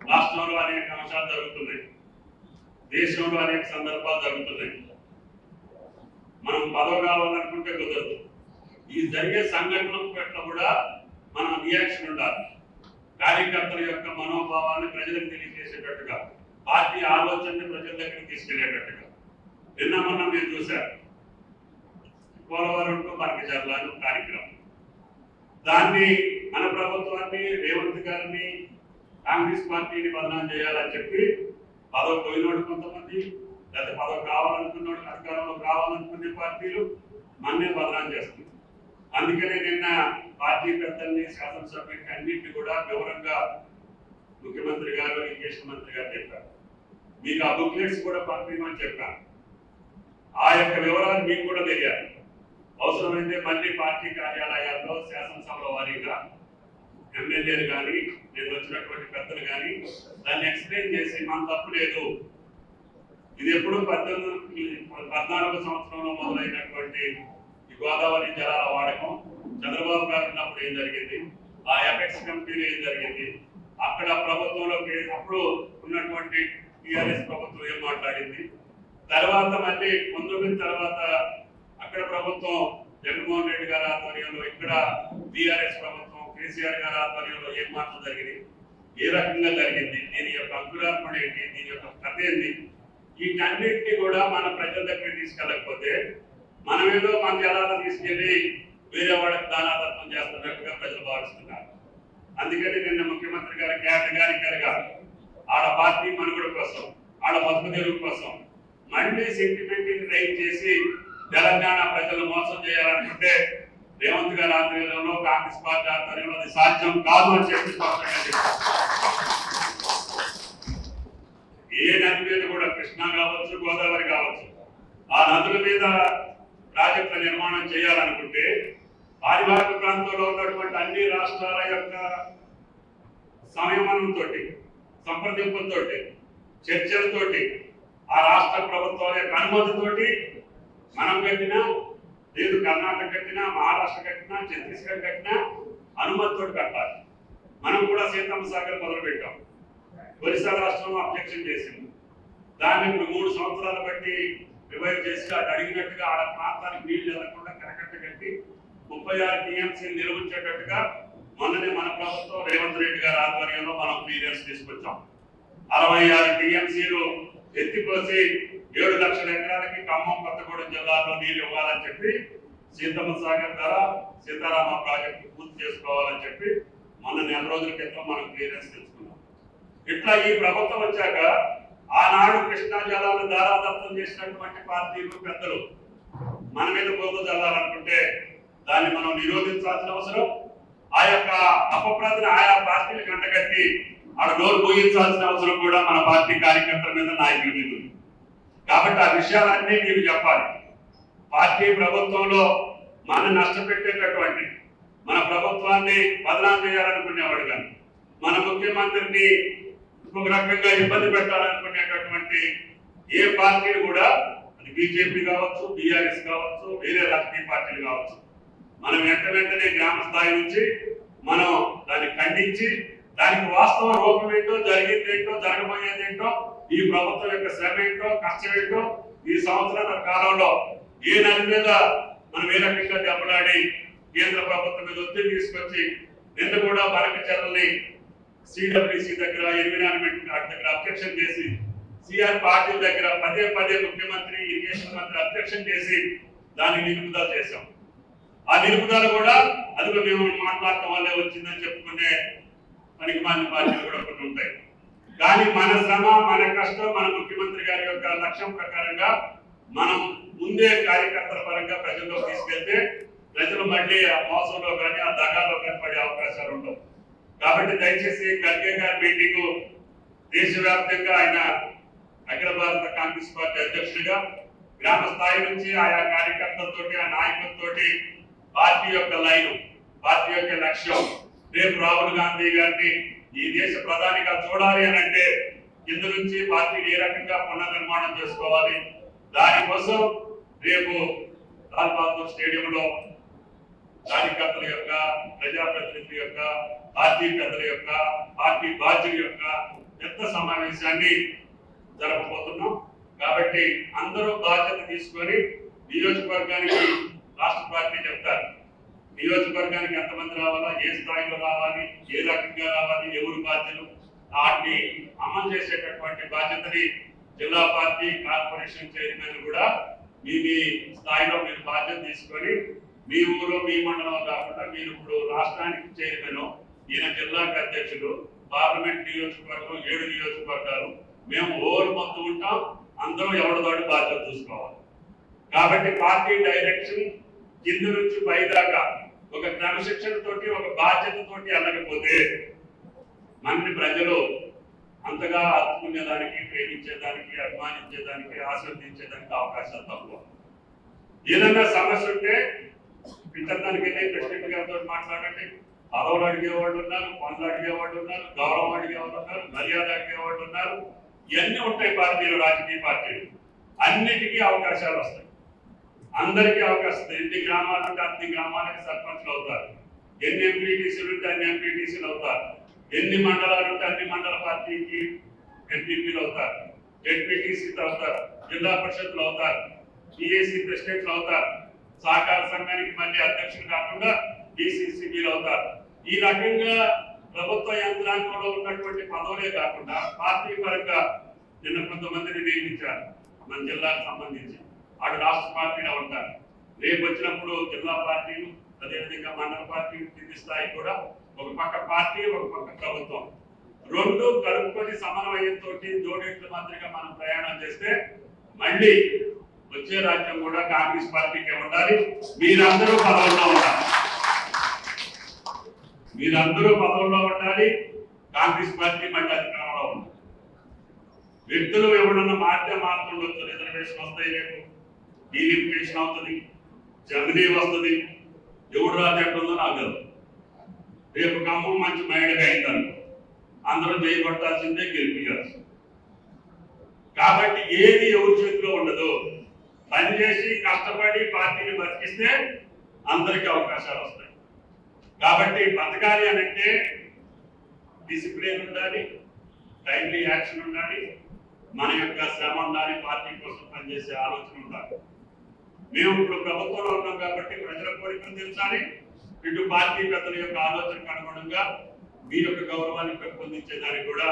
రాష్ట్రంలో అనేక అంశాలు జరుగుతున్నాయి, దేశంలో అనేక సందర్భాలు జరుగుతున్నాయి. మనం పదవి కావాలనుకుంటే కుదరదు. ఈ జరిగే సంఘటనల పట్ల కూడా మనం రియాక్షన్ ఉండాలి. కార్యకర్తల యొక్క మనోభావాన్ని ప్రజలకు తెలియజేసేటట్టుగా, పార్టీ ఆలోచనని ప్రజల దగ్గరికి తీసుకెళ్లేటట్టుగా. నిన్న మొన్న మీరు చూశారు, పోలవరం టు బనకచెర్ల కార్యక్రమం. దాన్ని మన ప్రభుత్వాన్ని, రేవంత్ గారిని, కాంగ్రెస్ పార్టీని బదనాం చేయాలని చెప్పి పదవి పోయినోడు కొంతమంది, లేదా పదవి కావాలనుకున్నోడు, అధికారంలో కావాలనుకునే పార్టీలు మన్నే బదనాం చేస్తుంది. అందుకనే నిన్న పార్టీ పెద్దల్ని, శాసనసభ్యులకి అన్నింటినీ కూడా వివరంగా ముఖ్యమంత్రి గారు, ఇరిగేషన్ మంత్రి గారు చెప్పారు. మీకు ఆ బుక్లెట్స్ కూడా పంపించమని చెప్పాను. ఆ యొక్క వివరాలు మీకు కూడా తెలియాలి. అవసరమైతే మళ్ళీ పార్టీ కార్యాలయాల్లో శాసనసభల వారీగా ఎమ్మెల్యేలు కానీ, నేను వచ్చినటువంటి పెద్దలు కానీ దాన్ని ఎక్స్ప్లెయిన్ చేసి మన తప్పు లేదు, ఇది ఎప్పుడు 14 సంవత్సరంలో మొదలైనటువంటి ఈ గోదావరి జలాల వాడకం చంద్రబాబు గారు ఉన్నప్పుడు ఏం జరిగింది, ఆ ఎఫెక్స్ కమిటీలో ఏం జరిగింది, అక్కడ ప్రభుత్వంలో అప్పుడు ఉన్నటువంటి టీఆర్ఎస్ ప్రభుత్వం ఏం మాట్లాడింది, తర్వాత మళ్ళీ 19 తర్వాత అక్కడ ప్రభుత్వం జగన్మోహన్ రెడ్డి గారి ఆధ్వర్యంలో, ఇక్కడ టీఆర్ఎస్ ప్రభుత్వం కేసీఆర్ గారి ఆధ్వర్యంలో ఏం మాటలు జరిగింది, ఏ రకంగా జరిగింది, దీని యొక్క అంకురార్పణ ఏంటి, దీని యొక్క కథ ఏంటి, వీటన్నిటినీ కూడా మన ప్రజల దగ్గరికి తీసుకెళ్ళకపోతే మనమేదో మన జలాలను తీసుకెళ్లి వేరే వాళ్ళకి దానాదత్తం చేస్తున్నట్టుగా ప్రజలు భావిస్తున్నారు. అందుకని నిన్న ముఖ్యమంత్రి గారు కేటగారికలుగా ఆడ పార్టీ మనుగడ కోసం, ఆడ బతుకు తెరువు కోసం మళ్ళీ సెంటిమెంట్ రైజ్ చేసి తెలంగాణ ప్రజలు మోసం చేయాలనుకుంటే రేవంత్ గారి ఆధ్వర్యంలో, కాంగ్రెస్ పార్టీ ఆధ్వర్యంలో అది సాధ్యం కాదు అని చెప్పి స్పష్టంగా చెప్పారు. ఏ నది మీద కూడా, కృష్ణా కావచ్చు, గోదావరి కావచ్చు, ఆ నదుల మీద ప్రాజెక్టుల నిర్మాణం చేయాలనుకుంటే పారిభాషిక ప్రాంతంలో ఉన్నటువంటి అన్ని రాష్ట్రాల యొక్క సంయమనంతో, సంప్రదింపులతో, చర్చలతోటి, ఆ రాష్ట్ర ప్రభుత్వాల యొక్క అనుమతితోటి మనం కట్టినా, లేదు కర్ణాటక కట్టినా, మహారాష్ట్ర కట్టినా, ఛత్తీస్గఢ్ కట్టినా అనుమతితో కట్టాలి. మనం కూడా సీతమ్మ సాగర్ మొదలు పెట్టాం. ఒరిస్సా రాష్ట్రంలో అబ్జెక్షన్ చేసింది. దాన్ని ఇప్పుడు 3 సంవత్సరాలు బట్టి రివైవ్ చేసి అది అడిగినట్టుగా ఆ ప్రాంతానికి నీళ్లు వెళ్లకుండా కరకట్ట కట్టి 36 టీఎంసీ నిర్వహించేటట్టుగా మొన్ననే మన ప్రభుత్వం రేవంత్ రెడ్డి గారి ఆధ్వర్యంలో మనం క్లియరెన్స్ తీసుకొచ్చాం. 66 టీఎంసీలు ఎత్తిపోసి 7 లక్షల ఎకరాలకి ఖమ్మం, కొత్తగూడెం జిల్లాలో నీళ్లు ఇవ్వాలని చెప్పి, సీతమ్మ సాగర్ ద్వారా సీతారామ ప్రాజెక్టు పూర్తి చేసుకోవాలని చెప్పి మొన్న 4 రోజుల క్రితం మనం క్లియరెన్స్ తెచ్చుకున్నాం. ఇట్లా ఈ ప్రభుత్వం వచ్చాక ఆనాడు కృష్ణా జలాలను దారాదత్తం చేసినటువంటి పార్టీలు, పెద్దలు మన మీద బోధ చల్లాలనుకుంటే దాన్ని మనం నిరోధించాల్సిన అవసరం, ఆ యొక్క అపప్రదను ఆయా పార్టీలు గంటగట్టి ఆడ నోరు పోయించాల్సిన అవసరం కూడా మన పార్టీ కార్యకర్తల మీద, నాయకుల మీద ఉంది. కాబట్టి ఆ విషయాలన్నీ మీకు చెప్పాలి. పార్టీ ప్రభుత్వంలో మనం నష్టపెట్టేటటువంటి, మన ప్రభుత్వాన్ని బదనాం చేయాలనుకునేవాడు కానీ, మన ముఖ్యమంత్రిని ఒక రకంగా ఇబ్బంది పెట్టాలనుకునేటటువంటి ఏ పార్టీలు కూడా, అది బీజేపీ కావచ్చు, టీఆర్ఎస్ కావచ్చు, వేరే రాజకీయ పార్టీలు కావచ్చు, మనం వెంటనే గ్రామ స్థాయి నుంచి మనం దాన్ని ఖండించి దానికి వాస్తవ రూపం ఏంటో, జరిగింది ఏంటో, జరగబోయేది ఏంటో, ఈ ప్రభుత్వం యొక్క శ్రమ ఏంటో, కష్టం ఏంటో, ఈ సంవత్సరాల కాలంలో ఏ నది మీద మనం ఏ రకంగా దెబ్బలాడి కేంద్ర ప్రభుత్వం మీద ఒత్తిడి తీసుకొచ్చి, నిన్న కూడా బనకచెర్లని సిడబ్ల్యూసి దగ్గర, ఎన్విరాన్మెంట్ దగ్గర అబ్జెక్షన్ చేసి, సిఆర్ పార్టీల దగ్గర పదే ముఖ్యమంత్రి, ఇరిగేషన్ మంత్రి అబ్జెక్షన్ చేసి దాన్ని నిలుపుదల చేశాం. ఆ నిలుపుదల కూడా అది మేము మాట్లాడటం వల్లే వచ్చిందని చెప్పుకునే పనికిమాలిన పార్టీలు కూడా కొన్ని ఉంటాయి. కానీ మన శ్రమ, మన కష్టం, మన ముఖ్యమంత్రి గారి యొక్క లక్ష్యం ప్రకారంగా మనం ముందే కార్యకర్తల పరంగా ప్రజల్లో తీసుకెళ్తే ప్రజలు మళ్ళీ ఆ మోసంలో కానీ, ఆ దగాలో కానీ పడే అవకాశాలు ఉండవు. కాబట్టి దయచేసి ఖర్గే గారి మీటింగ్ దేశవ్యాప్తంగా ఆయన అఖిల భారత కాంగ్రెస్ పార్టీ అధ్యక్షుడిగా గ్రామ స్థాయి నుంచి ఆయా కార్యకర్తలతోటి, ఆ నాయకులతోటి పార్టీ యొక్క లైన్, పార్టీ యొక్క లక్ష్యం, రేపు రాహుల్ గాంధీ గారిని ఈ దేశ ప్రధానిగా చూడాలి అని అంటే కింద నుంచి పార్టీని ఏ రకంగా పునర్నిర్మాణం చేసుకోవాలి, దానికోసం రేపు లాల్ బహదూర్ స్టేడియంలో కార్యకర్తల యొక్క, ప్రజాప్రతినిధుల యొక్క, పార్టీ పెద్దల యొక్క, పార్టీ బాధ్యుల యొక్క పెద్ద సమావేశాన్ని జరపబోతున్నాం. కాబట్టి అందరూ బాధ్యత తీసుకొని నియోజకవర్గానికి రాష్ట్ర పార్టీ చెప్తారు, నియోజకవర్గానికి ఎంతమంది రావాలా, ఏ స్థాయిలో రావాలి, ఏ రకంగా రావాలి, ఎవరు బాధ్యతలు, వాటిని అమలు చేసేటటువంటి బాధ్యతని జిల్లా పార్టీ కార్పొరేషన్ చైర్మన్ కూడా మీ స్థాయిలో మీరు బాధ్యత తీసుకొని మీ ఊరు మీ మండలం కాకుండా మీరు ఇప్పుడు రాష్ట్రానికి చైర్మన్, ఈయన జిల్లాకి అధ్యక్షుడు, పార్లమెంట్ నియోజకవర్గం 7 నియోజకవర్గాలు, మేము ఓవర్ మొత్తం ఉంటాం, అందరూ ఎవరిదాడు బాధ్యత చూసుకోవాలి. కాబట్టి పార్టీ డైరెక్షన్ కింద నుంచి పై దాకా ఒక క్రమశిక్షణ తోటి ఒక బాధ్యతతోటి వెళ్ళకపోతే మనని ప్రజలు అంతగా హత్తుకునేదానికి, ప్రేమించేదానికి, అభిమానించేదానికి, ఆశీర్వదించేదానికి అవకాశాలు తక్కువ. ఏదన్నా సమస్య ఉంటే ఇంటర్దానికి వెళ్ళి ప్రెసిడెంట్ గారితో మాట్లాడండి. పదవులు అడిగేవాళ్ళు ఉన్నారు, పనులు అడిగేవాళ్ళు ఉన్నారు, గౌరవం అడిగేవాళ్ళు ఉన్నారు, మర్యాద అడిగేవాళ్ళు ఉన్నారు. ఇవన్నీ ఉంటాయి పార్టీలు, రాజకీయ పార్టీలు. అన్నిటికీ అవకాశాలు వస్తాయి, అందరికీ అవకాశం. ఎన్ని గ్రామాలు ఉంటే అన్ని గ్రామాలకి సర్పంచ్లు అవుతారు, ఎన్ని ఎంపీటీసీలు ఉంటే అన్ని ఎంపీటీసీలు అవుతారు, ఎన్ని మండలాలు ఉంటే అన్ని మండల పార్టీకి ఎంపీపీలు అవుతారు, జెడ్పీటీసీలు అవుతారు, జిల్లా పరిషత్లు అవుతారు, పిఏసీ ప్రెసిడెంట్లు అవుతారు, సహకార సంఘానికి మళ్ళీ అధ్యక్షులు కాకుండా డిసిసిబీలు అవుతారు. ఈ రకంగా ప్రభుత్వ యంత్రాంగంలో ఉన్నటువంటి పదవులే కాకుండా పార్టీ పరంగా నిన్న కొంతమందిని నియమించారు మన జిల్లాకు సంబంధించి. వాడు రాష్ట్ర పార్టీలో ఉంటారు. రేపు వచ్చినప్పుడు జిల్లా పార్టీలు, అదేవిధంగా మండల పార్టీలు, కింది స్థాయి కూడా ఒక పక్క పార్టీ, ఒక పక్క ప్రభుత్వం, రెండు కలుపుకొని సమన్వయంతో జోడెట్ల మాదిరిగా మనం ప్రయాణం చేస్తే మళ్ళీ వచ్చే రాజ్యం కూడా కాంగ్రెస్ పార్టీకే ఉండాలి. మీరందరూ పదవుల్లో ఉండాలి, మీరందరూ పదవుల్లో ఉండాలి. కాంగ్రెస్ పార్టీ మళ్ళీ అధికారంలో ఉంది. వ్యక్తులు ఎవరన్నా మారుతుండొచ్చు, రిజర్వేషన్ వస్తాయి, రేపు డీలిమిటేషన్ అవుతుంది, జమినీ వస్తుంది, ఎవడు రాజెట్ ఉందో నాకు తెలుసు. రేపు ఖమ్మం మంచి మైండ్గా అయిందనుకో, అందరూ చేయబట్టాల్సిందే, గెలిపించాల్సిందే. కాబట్టి ఏది ఎవరి చేతిలో ఉండదు. పనిచేసి కష్టపడి పార్టీని బతికిస్తే అందరికీ అవకాశాలు వస్తాయి. కాబట్టి బతకాలి అనంటే డిసిప్లిన్ ఉండాలి, టైమ్లీ యాక్షన్ ఉండాలి, మన యొక్క శ్రమ ఉండాలి, పార్టీ కోసం పనిచేసే ఆలోచన ఉండాలి. మేము ఇప్పుడు ప్రభుత్వంలో ఉన్నాం కాబట్టి ప్రజల కోరికలు తీర్చాలి, ఇటు పార్టీ పెద్దల యొక్క ఆలోచనకు అనుగుణంగా మీ యొక్క గౌరవాన్ని పెంపొందించేదానికి కూడా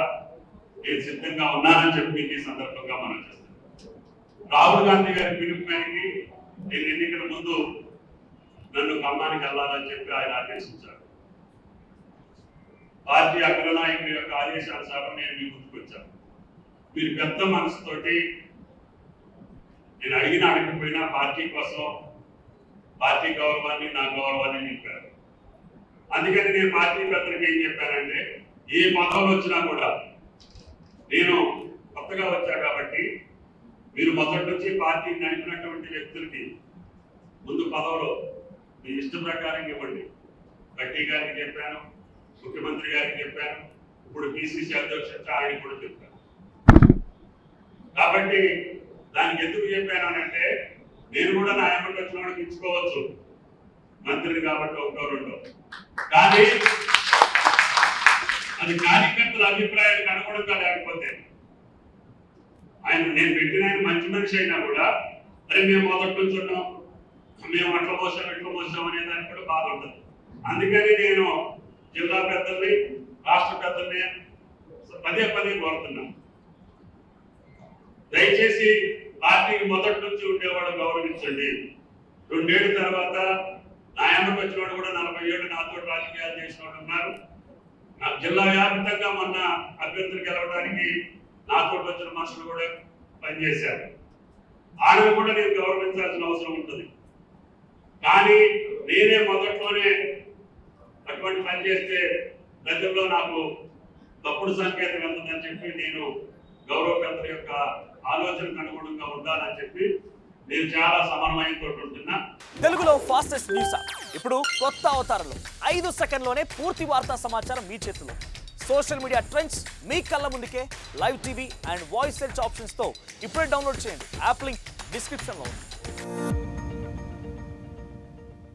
నేను సిద్ధంగా ఉన్నానని చెప్పి ఈ సందర్భంగా మనం చేస్తాం. రాహుల్ గాంధీ గారి పిలుపు మేరకు నేను ఎన్నికల ముందు నన్ను ఖమ్మానికి వెళ్ళాలని చెప్పి ఆయన ఆదేశించారు. పార్టీ అగ్రనాయకుల యొక్క ఆదేశానుసారం నేను మీ ముందుకు వచ్చాను. మీరు పెద్ద మనసుతోటి నేను అడగకపోయినా పార్టీ కోసం, పార్టీ గౌరవాన్ని, నా గౌరవాన్ని నింపారు. అందుకని నేను పార్టీ పెద్దలకు ఏం చెప్పానంటే, ఏ పదవులు వచ్చినా కూడా నేను కొత్తగా వచ్చా కాబట్టి మీరు మొదటి నుంచి పార్టీ నడిపినటువంటి వ్యక్తులకి ముందు పదవులు మీ ఇష్ట ప్రకారం ఇవ్వండి. బట్టి గారికి చెప్పాను, ముఖ్యమంత్రి గారికి చెప్పాను, ఇప్పుడు పిసిసి అధ్యక్షుడు ఆయన కూడా చెప్పాను. కాబట్టి దానికి ఎందుకు చెప్పాను అంటే, నేను కూడా నా ఎమ్మటి వచ్చిన వాడికి ఇచ్చుకోవచ్చు మంత్రిని కాబట్టి ఒకటో రెండో, కానీ అది కార్యకర్తల అభిప్రాయానికి అనుగుణంగా లేకపోతే, ఆయన నేను పెట్టిన ఆయన మంచి మనిషి అయినా కూడా అరే మేము మొదటి నుంచి ఉన్నాం, మేము అట్లా మోసాం ఇట్లా మోసాం అనే దానికి కూడా బాధ ఉంటుంది. అందుకని నేను జిల్లా పెద్దల్ని, రాష్ట్ర పెద్దల్ని పదే కోరుతున్నాను, దయచేసి పార్టీకి మొదటి నుంచి ఉండేవాడు గౌరవించండి. 2 ఏళ్ల తర్వాత నా ఎమ్మకి వచ్చిన వాడు కూడా 40 ఏళ్ళు నాతో రాజకీయాలు చేసిన వాడు ఉన్నారు. నా జిల్లా వ్యాప్తంగా మొన్న అభ్యర్థులు గెలవడానికి నాతో వచ్చిన మనుషులు కూడా పనిచేశారు. ఆయన కూడా నేను గౌరవించాల్సిన అవసరం ఉంటుంది. కానీ నేనే మొదట్లోనే అటువంటి పని చేస్తే ప్రజల్లో నాకు తప్పుడు సంకేతం వెళ్తుందని చెప్పి నేను గౌరవ పెద్దల యొక్క ఆలోచనకు అనుగుణంగా ఉండాలని చెప్పి నేను చాలా సమన్వయంతో ఉంటున్నా. తెలుగులో ఫాస్టెస్ట్ న్యూస్ ఇప్పుడు కొత్త అవతారంలో 5 సెకండ్లోనే పూర్తి వార్తా సమాచారం మీ చేతిలో. సోషల్ మీడియా ట్రెండ్స్ మీ కళ్ళ ముందుకే live TV and voice search options తో ఇప్పుడే డౌన్లోడ్ చేయండి. యాప్ లింక్ డిస్క్రిప్షన్లో ఉంది.